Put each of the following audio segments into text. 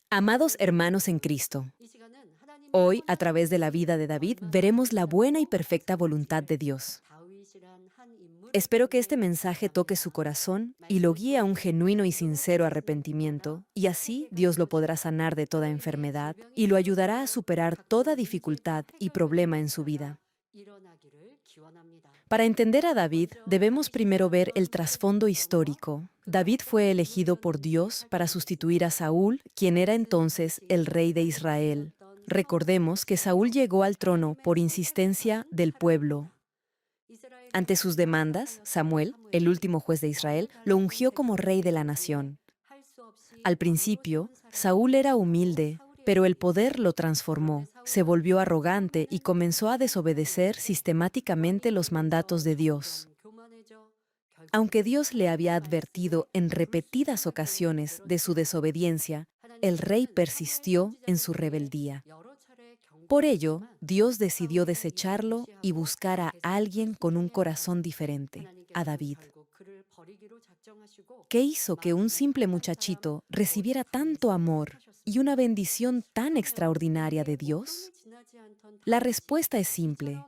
Amados hermanos en Cristo, hoy, a través de la vida de David, veremos la buena y perfecta voluntad de Dios. Espero que este mensaje toque su corazón y lo guíe a un genuino y sincero arrepentimiento, y así Dios lo podrá sanar de toda enfermedad y lo ayudará a superar toda dificultad y problema en su vida. Para entender a David, debemos primero ver el trasfondo histórico. David fue elegido por Dios para sustituir a Saúl, quien era entonces el rey de Israel. Recordemos que Saúl llegó al trono por insistencia del pueblo. Ante sus demandas, Samuel, el último juez de Israel, lo ungió como rey de la nación. Al principio, Saúl era humilde, pero el poder lo transformó, se volvió arrogante y comenzó a desobedecer sistemáticamente los mandatos de Dios. Aunque Dios le había advertido en repetidas ocasiones de su desobediencia, el rey persistió en su rebeldía. Por ello, Dios decidió desecharlo y buscar a alguien con un corazón diferente, a David. ¿Qué hizo que un simple muchachito recibiera tanto amor y una bendición tan extraordinaria de Dios? La respuesta es simple.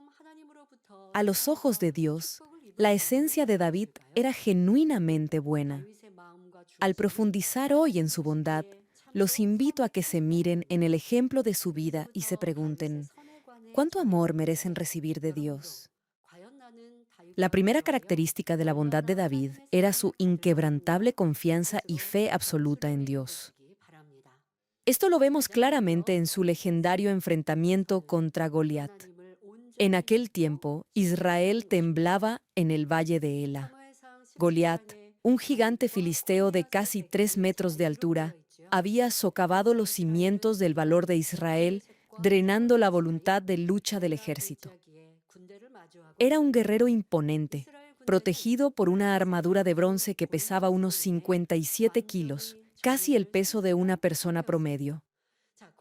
A los ojos de Dios, la esencia de David era genuinamente buena. Al profundizar hoy en su bondad, los invito a que se miren en el ejemplo de su vida y se pregunten, ¿cuánto amor merecen recibir de Dios? La primera característica de la bondad de David era su inquebrantable confianza y fe absoluta en Dios. Esto lo vemos claramente en su legendario enfrentamiento contra Goliat. En aquel tiempo, Israel temblaba en el valle de Ela. Goliat, un gigante filisteo de casi 3 metros de altura, había socavado los cimientos del valor de Israel, drenando la voluntad de lucha del ejército. Era un guerrero imponente, protegido por una armadura de bronce que pesaba unos 57 kilos, casi el peso de una persona promedio.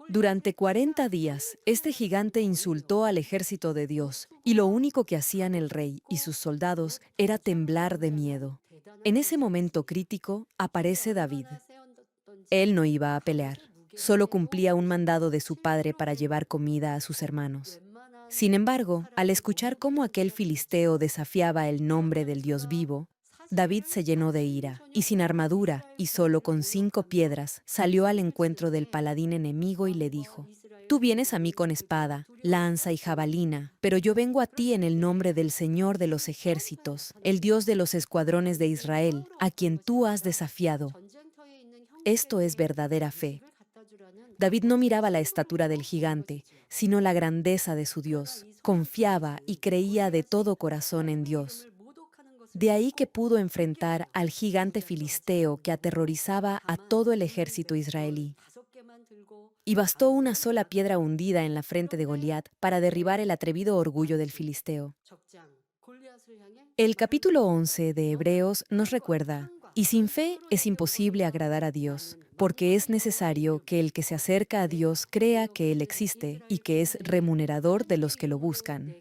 Durante 40 días, este gigante insultó al ejército de Dios, y lo único que hacían el rey y sus soldados era temblar de miedo. En ese momento crítico aparece David. Él no iba a pelear, solo cumplía un mandado de su padre para llevar comida a sus hermanos. Sin embargo, al escuchar cómo aquel filisteo desafiaba el nombre del Dios vivo, David se llenó de ira, y sin armadura, y solo con 5 piedras, salió al encuentro del paladín enemigo y le dijo, «Tú vienes a mí con espada, lanza y jabalina, pero yo vengo a ti en el nombre del Señor de los ejércitos, el Dios de los escuadrones de Israel, a quien tú has desafiado». Esto es verdadera fe. David no miraba la estatura del gigante, sino la grandeza de su Dios. Confiaba y creía de todo corazón en Dios. De ahí que pudo enfrentar al gigante filisteo que aterrorizaba a todo el ejército israelí. Y bastó una sola piedra hundida en la frente de Goliat para derribar el atrevido orgullo del filisteo. El capítulo 11 de Hebreos nos recuerda, y sin fe es imposible agradar a Dios, porque es necesario que el que se acerca a Dios crea que Él existe y que es remunerador de los que lo buscan.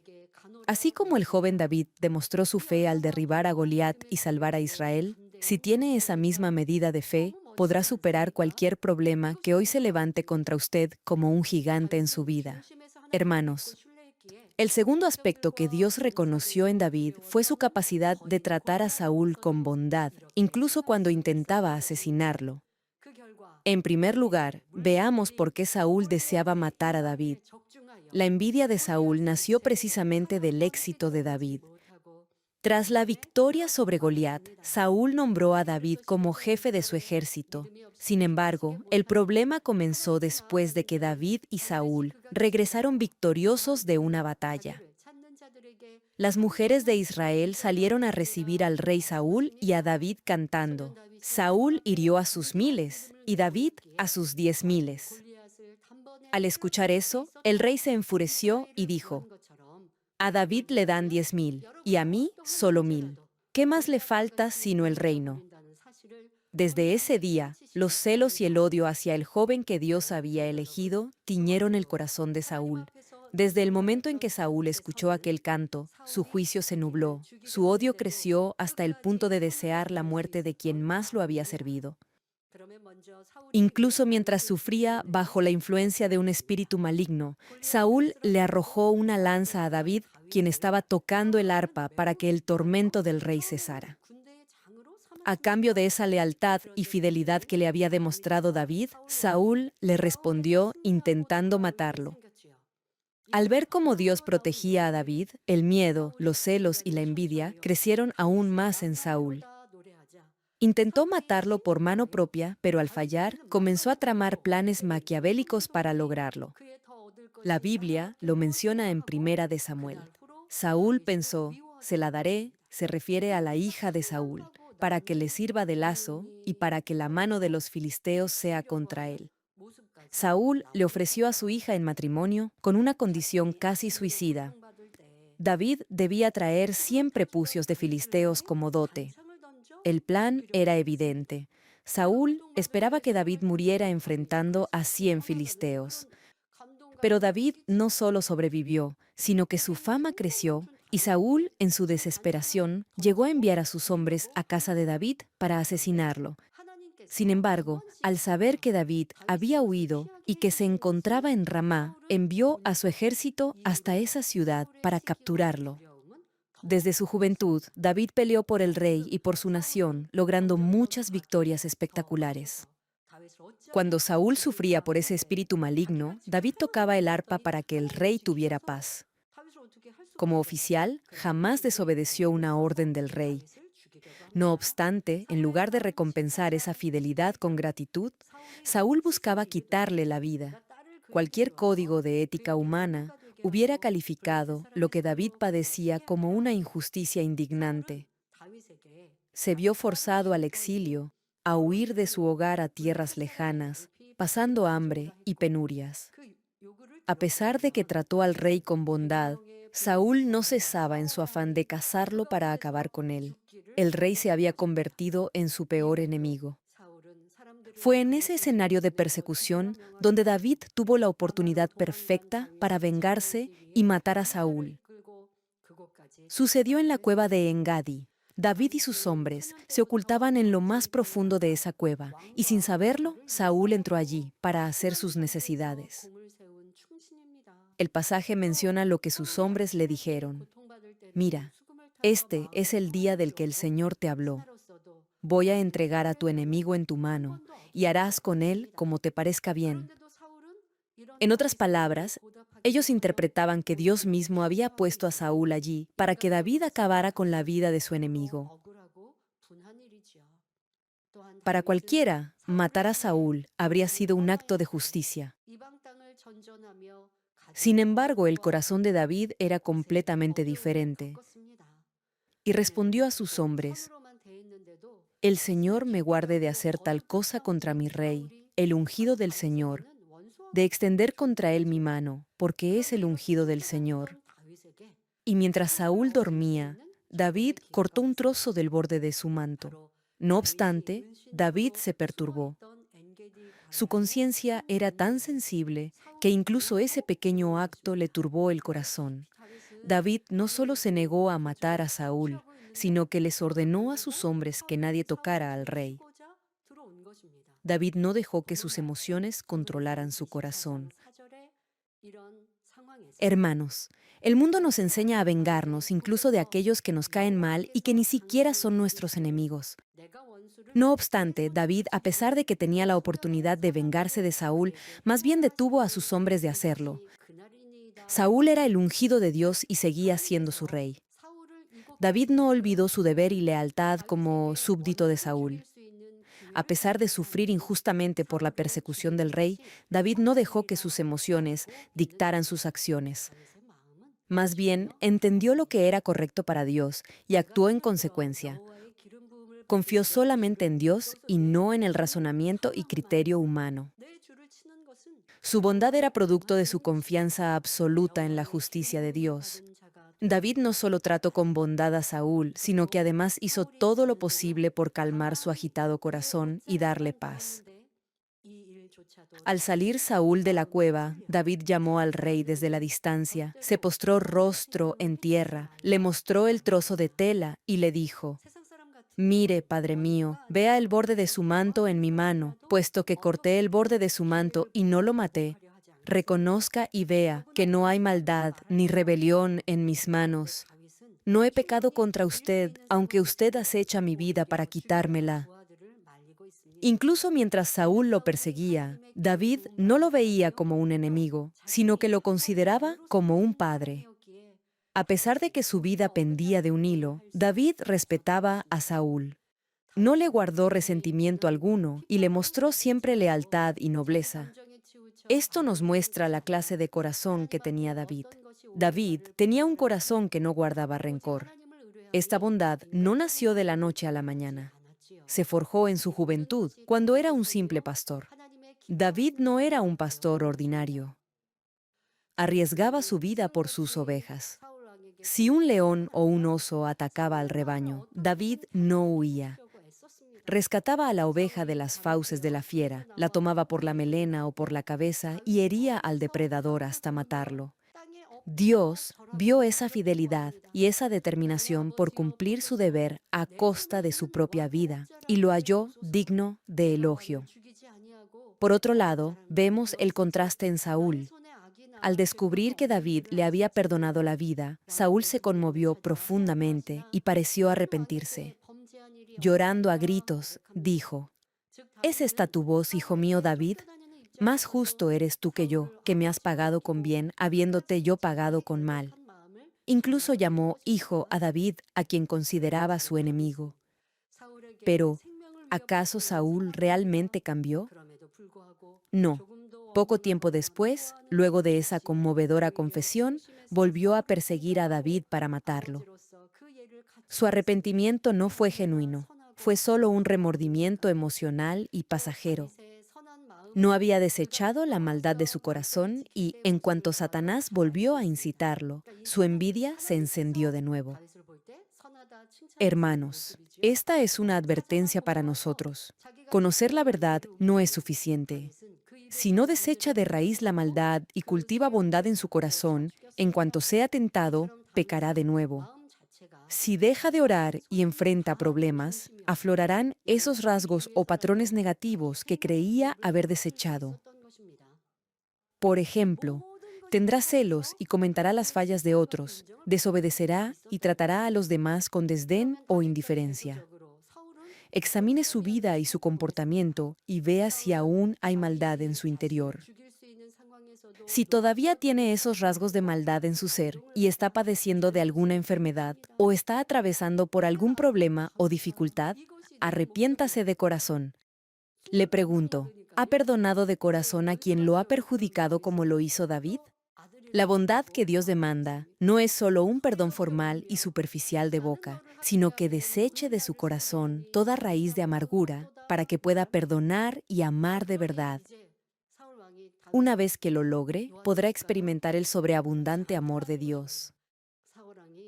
Así como el joven David demostró su fe al derribar a Goliat y salvar a Israel, si tiene esa misma medida de fe, podrá superar cualquier problema que hoy se levante contra usted como un gigante en su vida. Hermanos, el segundo aspecto que Dios reconoció en David fue su capacidad de tratar a Saúl con bondad, incluso cuando intentaba asesinarlo. En primer lugar, veamos por qué Saúl deseaba matar a David. La envidia de Saúl nació precisamente del éxito de David. Tras la victoria sobre Goliat, Saúl nombró a David como jefe de su ejército. Sin embargo, el problema comenzó después de que David y Saúl regresaron victoriosos de una batalla. Las mujeres de Israel salieron a recibir al rey Saúl y a David cantando. Saúl hirió a sus miles y David a sus 10,000. Al escuchar eso, el rey se enfureció y dijo, a David le dan 10,000 y a mí solo 1,000. ¿Qué más le falta sino el reino? Desde ese día, los celos y el odio hacia el joven que Dios había elegido tiñeron el corazón de Saúl. Desde el momento en que Saúl escuchó aquel canto, su juicio se nubló, su odio creció hasta el punto de desear la muerte de quien más lo había servido. Incluso mientras sufría bajo la influencia de un espíritu maligno, Saúl le arrojó una lanza a David, quien estaba tocando el arpa para que el tormento del rey cesara. A cambio de esa lealtad y fidelidad que le había demostrado David, Saúl le respondió intentando matarlo. Al ver cómo Dios protegía a David, el miedo, los celos y la envidia crecieron aún más en Saúl. Intentó matarlo por mano propia, pero al fallar, comenzó a tramar planes maquiavélicos para lograrlo. La Biblia lo menciona en Primera de Samuel. Saúl pensó, se la daré, se refiere a la hija de Saúl, para que le sirva de lazo y para que la mano de los filisteos sea contra él. Saúl le ofreció a su hija en matrimonio con una condición casi suicida. David debía traer 100 prepucios de filisteos como dote. El plan era evidente. Saúl esperaba que David muriera enfrentando a 100 filisteos. Pero David no solo sobrevivió, sino que su fama creció y Saúl, en su desesperación, llegó a enviar a sus hombres a casa de David para asesinarlo. Sin embargo, al saber que David había huido y que se encontraba en Ramá, envió a su ejército hasta esa ciudad para capturarlo. Desde su juventud, David peleó por el rey y por su nación, logrando muchas victorias espectaculares. Cuando Saúl sufría por ese espíritu maligno, David tocaba el arpa para que el rey tuviera paz. Como oficial, jamás desobedeció una orden del rey. No obstante, en lugar de recompensar esa fidelidad con gratitud, Saúl buscaba quitarle la vida. Cualquier código de ética humana hubiera calificado lo que David padecía como una injusticia indignante. Se vio forzado al exilio, a huir de su hogar a tierras lejanas, pasando hambre y penurias. A pesar de que trató al rey con bondad, Saúl no cesaba en su afán de cazarlo para acabar con él. El rey se había convertido en su peor enemigo. Fue en ese escenario de persecución donde David tuvo la oportunidad perfecta para vengarse y matar a Saúl. Sucedió en la cueva de Engadi. David y sus hombres se ocultaban en lo más profundo de esa cueva, y sin saberlo, Saúl entró allí para hacer sus necesidades. El pasaje menciona lo que sus hombres le dijeron. Mira, este es el día del que el Señor te habló. Voy a entregar a tu enemigo en tu mano, y harás con él como te parezca bien. En otras palabras, ellos interpretaban que Dios mismo había puesto a Saúl allí para que David acabara con la vida de su enemigo. Para cualquiera, matar a Saúl habría sido un acto de justicia. Sin embargo, el corazón de David era completamente diferente. Y respondió a sus hombres: El Señor me guarde de hacer tal cosa contra mi rey, el ungido del Señor, de extender contra él mi mano, porque es el ungido del Señor. Y mientras Saúl dormía, David cortó un trozo del borde de su manto. No obstante, David se perturbó. Su conciencia era tan sensible que incluso ese pequeño acto le turbó el corazón. David no solo se negó a matar a Saúl, sino que les ordenó a sus hombres que nadie tocara al rey. David no dejó que sus emociones controlaran su corazón. Hermanos, el mundo nos enseña a vengarnos incluso de aquellos que nos caen mal y que ni siquiera son nuestros enemigos. No obstante, David, a pesar de que tenía la oportunidad de vengarse de Saúl, más bien detuvo a sus hombres de hacerlo. Saúl era el ungido de Dios y seguía siendo su rey. David no olvidó su deber y lealtad como súbdito de Saúl. A pesar de sufrir injustamente por la persecución del rey, David no dejó que sus emociones dictaran sus acciones. Más bien, entendió lo que era correcto para Dios y actuó en consecuencia. Confió solamente en Dios y no en el razonamiento y criterio humano. Su bondad era producto de su confianza absoluta en la justicia de Dios. David no solo trató con bondad a Saúl, sino que además hizo todo lo posible por calmar su agitado corazón y darle paz. Al salir Saúl de la cueva, David llamó al rey desde la distancia, se postró rostro en tierra, le mostró el trozo de tela y le dijo: Mire, Padre mío, vea el borde de su manto en mi mano, puesto que corté el borde de su manto y no lo maté. Reconozca y vea que no hay maldad ni rebelión en mis manos. No he pecado contra usted, aunque usted acecha mi vida para quitármela. Incluso mientras Saúl lo perseguía, David no lo veía como un enemigo, sino que lo consideraba como un padre. A pesar de que su vida pendía de un hilo, David respetaba a Saúl. No le guardó resentimiento alguno y le mostró siempre lealtad y nobleza. Esto nos muestra la clase de corazón que tenía David. David tenía un corazón que no guardaba rencor. Esta bondad no nació de la noche a la mañana. Se forjó en su juventud, cuando era un simple pastor. David no era un pastor ordinario. Arriesgaba su vida por sus ovejas. Si un león o un oso atacaba al rebaño, David no huía. Rescataba a la oveja de las fauces de la fiera, la tomaba por la melena o por la cabeza y hería al depredador hasta matarlo. Dios vio esa fidelidad y esa determinación por cumplir su deber a costa de su propia vida y lo halló digno de elogio. Por otro lado, vemos el contraste en Saúl. Al descubrir que David le había perdonado la vida, Saúl se conmovió profundamente y pareció arrepentirse. Llorando a gritos, dijo: ¿Es esta tu voz, hijo mío David? Más justo eres tú que yo, que me has pagado con bien, habiéndote yo pagado con mal. Incluso llamó hijo a David, a quien consideraba su enemigo. Pero, ¿acaso Saúl realmente cambió? No. Poco tiempo después, luego de esa conmovedora confesión, volvió a perseguir a David para matarlo. Su arrepentimiento no fue genuino, fue solo un remordimiento emocional y pasajero. No había desechado la maldad de su corazón y, en cuanto Satanás volvió a incitarlo, su envidia se encendió de nuevo. Hermanos, esta es una advertencia para nosotros. Conocer la verdad no es suficiente. Si no desecha de raíz la maldad y cultiva bondad en su corazón, en cuanto sea tentado, pecará de nuevo. Si deja de orar y enfrenta problemas, aflorarán esos rasgos o patrones negativos que creía haber desechado. Por ejemplo, tendrá celos y comentará las fallas de otros, desobedecerá y tratará a los demás con desdén o indiferencia. Examine su vida y su comportamiento y vea si aún hay maldad en su interior. Si todavía tiene esos rasgos de maldad en su ser y está padeciendo de alguna enfermedad o está atravesando por algún problema o dificultad, arrepiéntase de corazón. Le pregunto, ¿ha perdonado de corazón a quien lo ha perjudicado como lo hizo David? La bondad que Dios demanda no es solo un perdón formal y superficial de boca, sino que deseche de su corazón toda raíz de amargura para que pueda perdonar y amar de verdad. Una vez que lo logre, podrá experimentar el sobreabundante amor de Dios.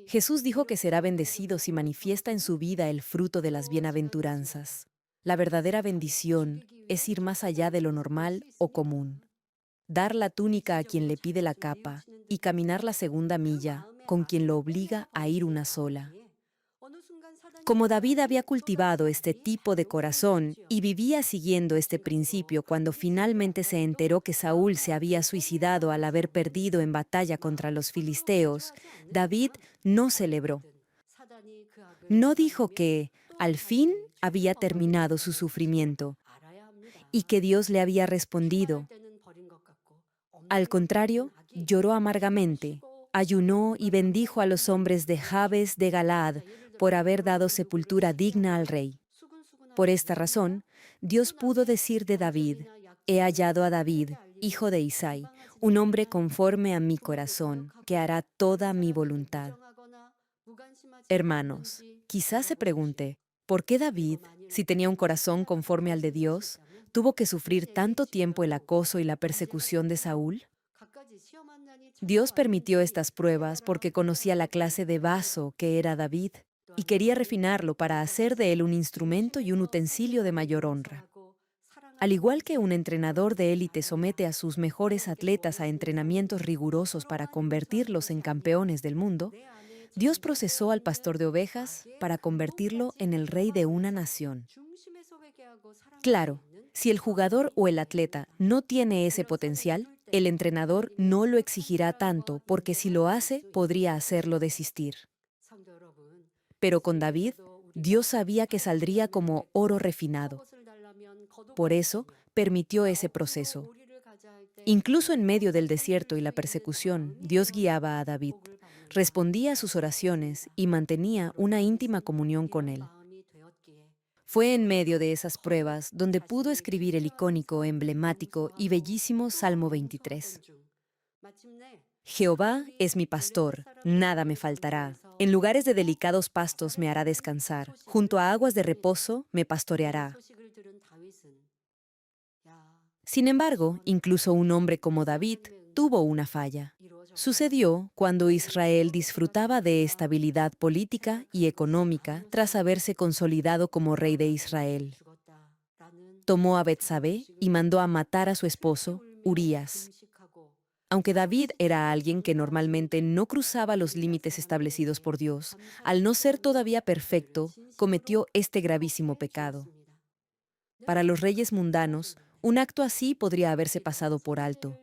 Jesús dijo que será bendecido si manifiesta en su vida el fruto de las bienaventuranzas. La verdadera bendición es ir más allá de lo normal o común. Dar la túnica a quien le pide la capa y caminar la segunda milla con quien lo obliga a ir una sola. Como David había cultivado este tipo de corazón y vivía siguiendo este principio cuando finalmente se enteró que Saúl se había suicidado al haber perdido en batalla contra los filisteos, David no celebró. No dijo que, al fin, había terminado su sufrimiento y que Dios le había respondido. Al contrario, lloró amargamente, ayunó y bendijo a los hombres de Jabes de Galaad por haber dado sepultura digna al rey. Por esta razón, Dios pudo decir de David: he hallado a David, hijo de Isai, un hombre conforme a mi corazón, que hará toda mi voluntad. Hermanos, quizás se pregunte, ¿por qué David, si tenía un corazón conforme al de Dios, tuvo que sufrir tanto tiempo el acoso y la persecución de Saúl? Dios permitió estas pruebas porque conocía la clase de vaso que era David y quería refinarlo para hacer de él un instrumento y un utensilio de mayor honra. Al igual que un entrenador de élite somete a sus mejores atletas a entrenamientos rigurosos para convertirlos en campeones del mundo, Dios procesó al pastor de ovejas para convertirlo en el rey de una nación. Claro, si el jugador o el atleta no tiene ese potencial, el entrenador no lo exigirá tanto porque si lo hace, podría hacerlo desistir. Pero con David, Dios sabía que saldría como oro refinado. Por eso, permitió ese proceso. Incluso en medio del desierto y la persecución, Dios guiaba a David, respondía a sus oraciones y mantenía una íntima comunión con él. Fue en medio de esas pruebas donde pudo escribir el icónico, emblemático y bellísimo Salmo 23. Jehová es mi pastor, nada me faltará. En lugares de delicados pastos me hará descansar, junto a aguas de reposo me pastoreará. Sin embargo, incluso un hombre como David tuvo una falla. Sucedió cuando Israel disfrutaba de estabilidad política y económica tras haberse consolidado como rey de Israel. Tomó a Betsabé y mandó a matar a su esposo, Urías. Aunque David era alguien que normalmente no cruzaba los límites establecidos por Dios, al no ser todavía perfecto, cometió este gravísimo pecado. Para los reyes mundanos, un acto así podría haberse pasado por alto.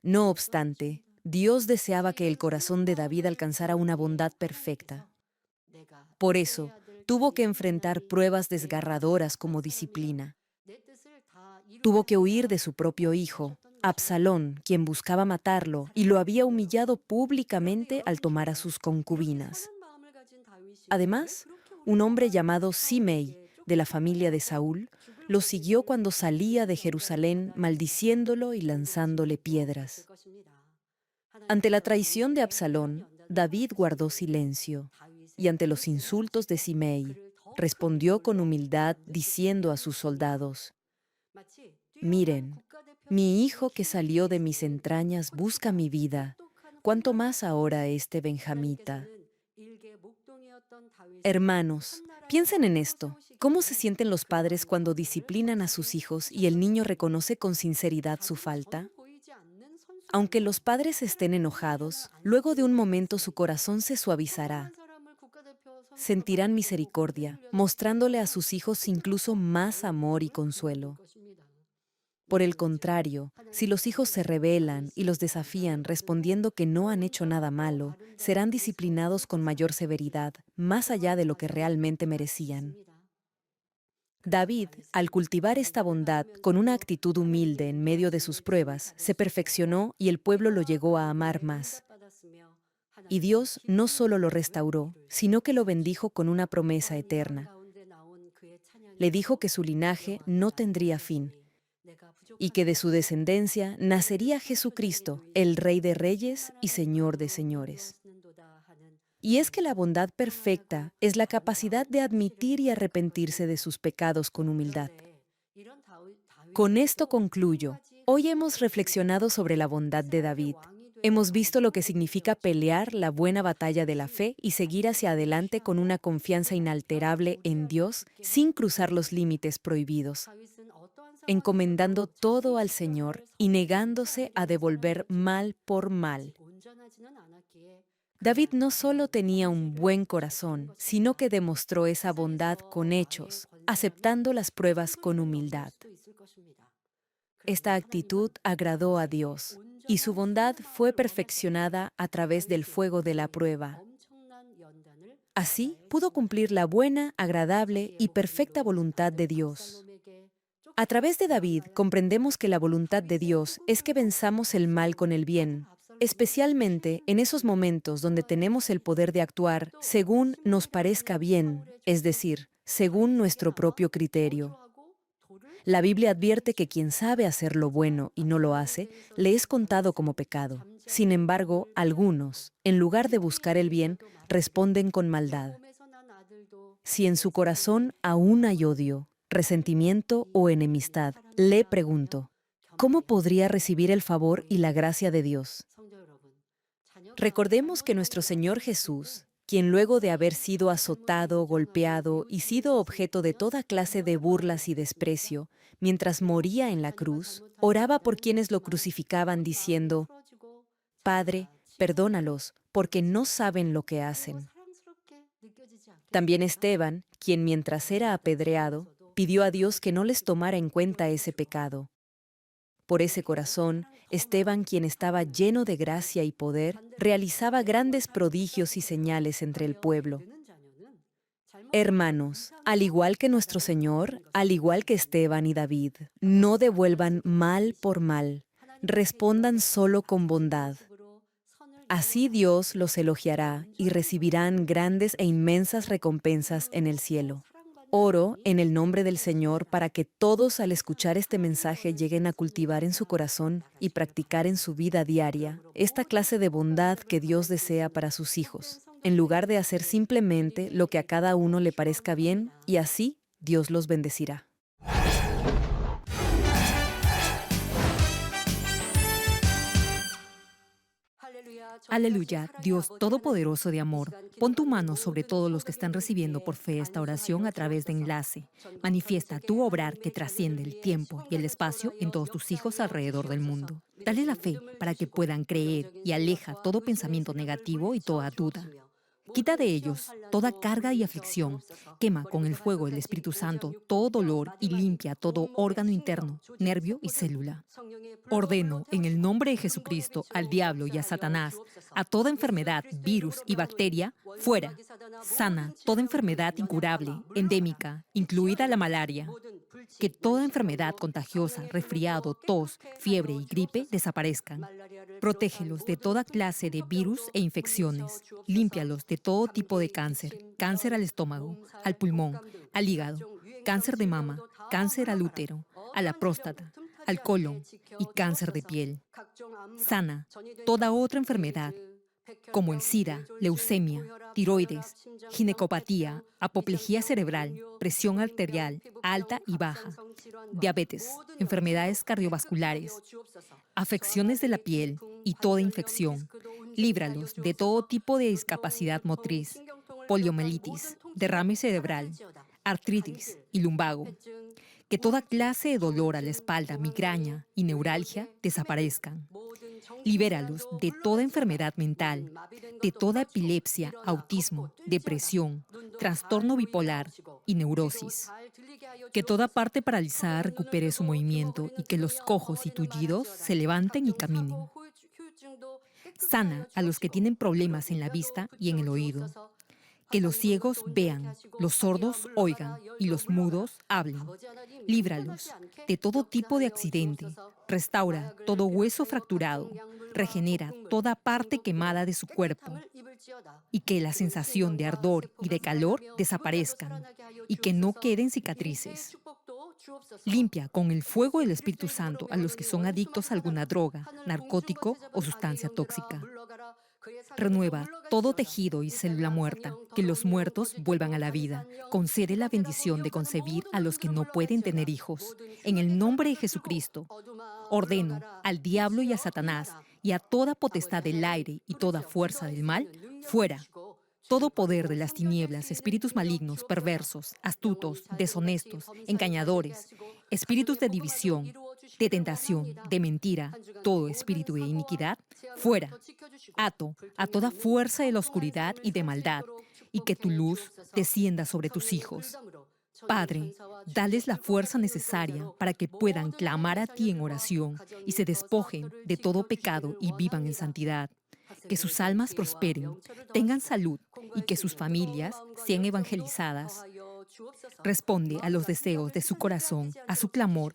No obstante, Dios deseaba que el corazón de David alcanzara una bondad perfecta. Por eso, tuvo que enfrentar pruebas desgarradoras como disciplina. Tuvo que huir de su propio hijo, Absalón, quien buscaba matarlo y lo había humillado públicamente al tomar a sus concubinas. Además, un hombre llamado Simei, de la familia de Saúl, lo siguió cuando salía de Jerusalén maldiciéndolo y lanzándole piedras. Ante la traición de Absalón, David guardó silencio, y ante los insultos de Simei, respondió con humildad diciendo a sus soldados: «Miren, mi hijo que salió de mis entrañas busca mi vida, cuánto más ahora este benjamita». Hermanos, piensen en esto. ¿Cómo se sienten los padres cuando disciplinan a sus hijos y el niño reconoce con sinceridad su falta? Aunque los padres estén enojados, luego de un momento su corazón se suavizará. Sentirán misericordia, mostrándole a sus hijos incluso más amor y consuelo. Por el contrario, si los hijos se rebelan y los desafían respondiendo que no han hecho nada malo, serán disciplinados con mayor severidad, más allá de lo que realmente merecían. David, al cultivar esta bondad con una actitud humilde en medio de sus pruebas, se perfeccionó y el pueblo lo llegó a amar más. Y Dios no solo lo restauró, sino que lo bendijo con una promesa eterna. Le dijo que su linaje no tendría fin y que de su descendencia nacería Jesucristo, el Rey de Reyes y Señor de Señores. Y es que la bondad perfecta es la capacidad de admitir y arrepentirse de sus pecados con humildad. Con esto concluyo. Hoy hemos reflexionado sobre la bondad de David. Hemos visto lo que significa pelear la buena batalla de la fe y seguir hacia adelante con una confianza inalterable en Dios sin cruzar los límites prohibidos, encomendando todo al Señor y negándose a devolver mal por mal. David no solo tenía un buen corazón, sino que demostró esa bondad con hechos, aceptando las pruebas con humildad. Esta actitud agradó a Dios, y su bondad fue perfeccionada a través del fuego de la prueba. Así pudo cumplir la buena, agradable y perfecta voluntad de Dios. A través de David comprendemos que la voluntad de Dios es que venzamos el mal con el bien, especialmente en esos momentos donde tenemos el poder de actuar según nos parezca bien, es decir, según nuestro propio criterio. La Biblia advierte que quien sabe hacer lo bueno y no lo hace, le es contado como pecado. Sin embargo, algunos, en lugar de buscar el bien, responden con maldad. Si en su corazón aún hay odio, resentimiento o enemistad, le pregunto, ¿cómo podría recibir el favor y la gracia de Dios? Recordemos que nuestro Señor Jesús, quien luego de haber sido azotado, golpeado y sido objeto de toda clase de burlas y desprecio, mientras moría en la cruz, oraba por quienes lo crucificaban diciendo: «Padre, Perdónalos, porque no saben lo que hacen. También Esteban, quien mientras era apedreado, pidió a Dios que no les tomara en cuenta ese pecado. Por ese corazón, Esteban, quien estaba lleno de gracia y poder, realizaba grandes prodigios y señales entre el pueblo. Hermanos, al igual que nuestro Señor, al igual que Esteban y David, no devuelvan mal por mal, respondan solo con bondad. Así Dios los elogiará y recibirán grandes e inmensas recompensas en el cielo. Oro en el nombre del Señor para que todos al escuchar este mensaje lleguen a cultivar en su corazón y practicar en su vida diaria esta clase de bondad que Dios desea para sus hijos, en lugar de hacer simplemente lo que a cada uno le parezca bien, y así Dios los bendecirá. Aleluya, Dios Todopoderoso de amor, pon tu mano sobre todos los que están recibiendo por fe esta oración a través de enlace. Manifiesta tu obrar que trasciende el tiempo y el espacio en todos tus hijos alrededor del mundo. Dale la fe para que puedan creer y aleja todo pensamiento negativo y toda duda. Quita de ellos toda carga y aflicción. Quema con el fuego del Espíritu Santo todo dolor y limpia todo órgano interno, nervio y célula. Ordeno en el nombre de Jesucristo al diablo y a Satanás, a toda enfermedad, virus y bacteria, fuera. Sana toda enfermedad incurable, endémica, incluida la malaria. Que toda enfermedad contagiosa, resfriado, tos, fiebre y gripe desaparezcan. Protégelos de toda clase de virus e infecciones. Límpialos de todo tipo de cáncer, cáncer al estómago, al pulmón, al hígado, cáncer de mama, cáncer al útero, a la próstata, al colon y cáncer de piel. Sana toda otra enfermedad, como el SIDA, leucemia, tiroides, ginecopatía, apoplejía cerebral, presión arterial alta y baja, diabetes, enfermedades cardiovasculares, afecciones de la piel y toda infección. Líbralos de todo tipo de discapacidad motriz, poliomielitis, derrame cerebral, artritis y lumbago. Que toda clase de dolor a la espalda, migraña y neuralgia desaparezcan. Libéralos de toda enfermedad mental, de toda epilepsia, autismo, depresión, trastorno bipolar y neurosis. Que toda parte paralizada recupere su movimiento y que los cojos y tullidos se levanten y caminen. Sana a los que tienen problemas en la vista y en el oído. Que los ciegos vean, los sordos oigan y los mudos hablen. Líbralos de todo tipo de accidente. Restaura todo hueso fracturado. Regenera toda parte quemada de su cuerpo. Y que la sensación de ardor y de calor desaparezcan. Y que no queden cicatrices. Limpia con el fuego del Espíritu Santo a los que son adictos a alguna droga, narcótico o sustancia tóxica. Renueva todo tejido y célula muerta, que los muertos vuelvan a la vida. Concede la bendición de concebir a los que no pueden tener hijos. En el nombre de Jesucristo, ordeno al diablo y a Satanás y a toda potestad del aire y toda fuerza del mal, fuera. Todo poder de las tinieblas, espíritus malignos, perversos, astutos, deshonestos, engañadores, espíritus de división, de tentación, de mentira, todo espíritu de iniquidad, fuera. Ato a toda fuerza de la oscuridad y de maldad, y que tu luz descienda sobre tus hijos. Padre, dales la fuerza necesaria para que puedan clamar a ti en oración y se despojen de todo pecado y vivan en santidad. Que sus almas prosperen, tengan salud y que sus familias sean evangelizadas. Responde a los deseos de su corazón, a su clamor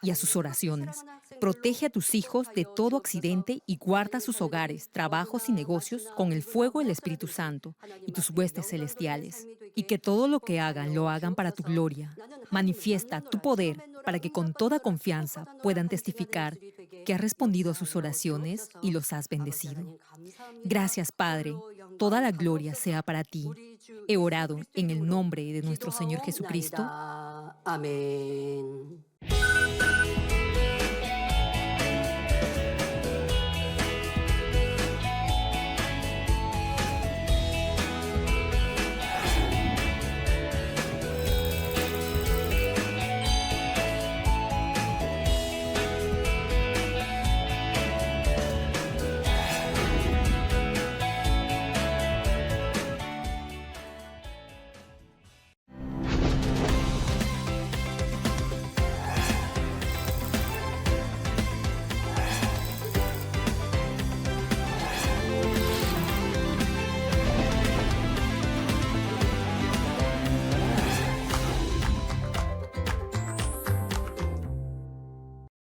y a sus oraciones. Protege a tus hijos de todo accidente y guarda sus hogares, trabajos y negocios con el fuego del Espíritu Santo y tus huestes celestiales. Y que todo lo que hagan lo hagan para tu gloria. Manifiesta tu poder para que con toda confianza puedan testificar que has respondido a sus oraciones y los has bendecido. Gracias, Padre. Toda la gloria sea para ti. He orado en el nombre de nuestro Señor Jesucristo. Amén.